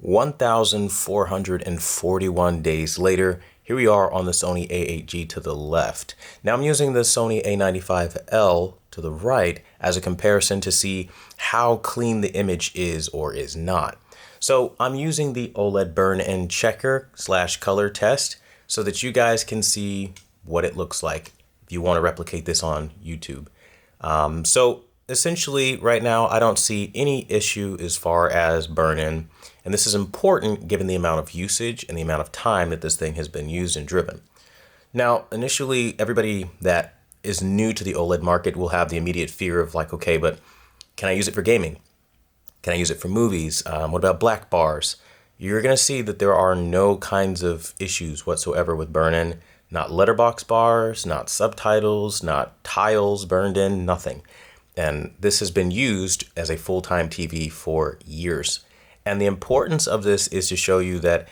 1,441 days later, here we are on the Sony A8G to the left. Now I'm using the Sony A95L to the right as a comparison to see how clean the image is or is not. So I'm using the OLED burn-in checker / color test so that you guys can see what it looks like if you want to replicate this on YouTube. So essentially right now I don't see any issue as far as burn-in, and this is important given the amount of usage and the amount of time that this thing has been used and driven. Now initially everybody that is new to the OLED market will have the immediate fear of like, okay, but can I use it for gaming? Can I use it for movies? What about black bars? You're going to see that there are no kinds of issues whatsoever with burn-in. Not letterbox bars, not subtitles, not tiles burned in, nothing. And this has been used as a full-time TV for years. And the importance of this is to show you that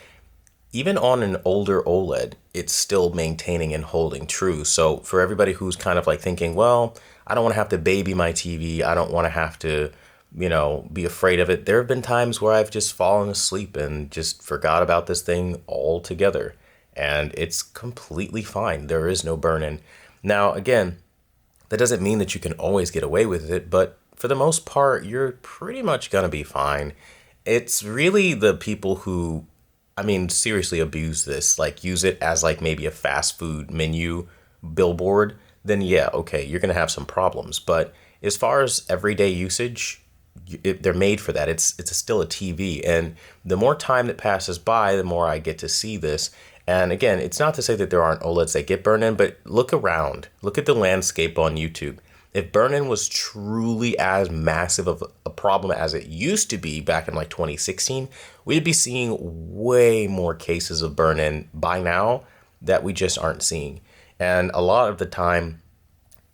even on an older OLED, it's still maintaining and holding true. So for everybody who's kind of like thinking, well, I don't want to have to baby my TV. I don't want to have to, be afraid of it. There have been times where I've just fallen asleep and just forgot about this thing altogether. And it's completely fine. There is no burn-in. Now, again, that doesn't mean that you can always get away with it, but for the most part, you're pretty much gonna be fine. It's really the people who, seriously abuse this, like use it as like maybe a fast food menu billboard, then yeah, okay, you're gonna have some problems. But as far as everyday usage, they're made for that. It's still a TV, and the more time that passes by, the more I get to see this. And again, it's not to say that there aren't OLEDs that get burn-in, but look around. Look at the landscape on YouTube. If burn-in was truly as massive of a problem as it used to be back in like 2016, we'd be seeing way more cases of burn-in by now that we just aren't seeing. And a lot of the time,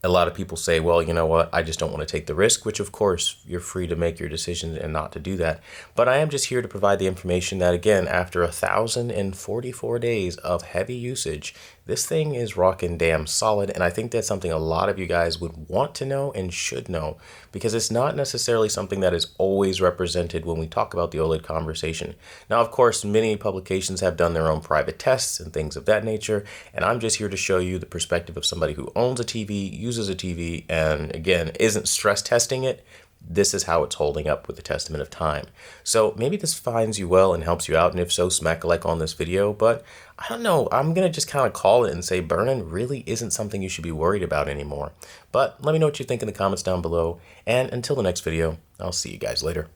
a lot of people say, well, you know what, I just don't want to take the risk, which of course you're free to make your decision and not to do that. But I am just here to provide the information that, again, after 1,044 days of heavy usage, this thing is rocking damn solid. And I think that's something a lot of you guys would want to know and should know, because it's not necessarily something that is always represented when we talk about the OLED conversation. Now, of course, many publications have done their own private tests and things of that nature. And I'm just here to show you the perspective of somebody who owns a TV, uses a TV, and again, isn't stress testing it. This is how it's holding up with the testament of time. So maybe this finds you well and helps you out, and if so, smack a like on this video. But I don't know, I'm gonna just kind of call it and say burn-in really isn't something you should be worried about anymore. But let me know what you think in the comments down below, and until the next video, I'll see you guys later.